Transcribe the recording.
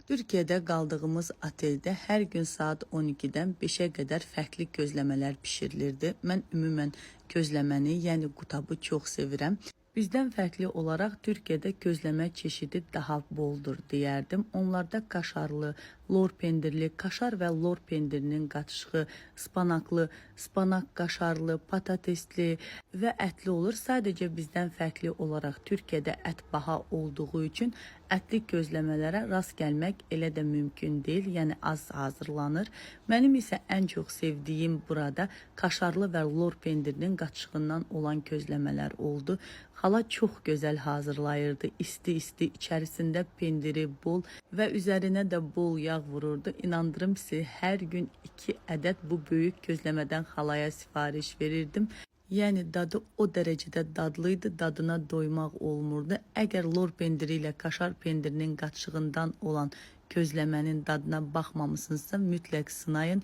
Türkiyədə qaldığımız oteldə hər gün saat 12-dən 5-ə qədər fərqli gözləmələr bişirilirdi. Mən ümumən gözləməni, yəni qutabı çox sevirəm. Bizdən fərqli olaraq Türkiyədə gözləmə çeşidi daha boldur deyərdim. Onlarda kaşarlı, lor pendirli, kaşar və lor pendirinin qatışığı, spanak kaşarlı, patatesli və ətli olur. Sadəcə bizdən fərqli olaraq Türkiyədə ət baha olduğu üçün ətli gözləmələrə rast gəlmək elə də mümkün deyil, yəni az hazırlanır. Mənim isə ən çox sevdiyim burada kaşarlı və lor pendirinin qatışığından olan gözləmələr oldu. Xala çox gözəl hazırlayırdı, isti-isti, içərisində pendiri bol və üzərinə də bol yağ vururdu. İnandırım sizi, hər gün 2 ədəd bu böyük gözləmədən xalaya sifariş verirdim. Yəni dadı o dərəcədə dadlıydı, dadına doymaq olmurdu. Əgər lor pendiri ilə kaşar pendirinin qatışığından olan gözləmənin dadına baxmamısınızsa mütləq sınayın.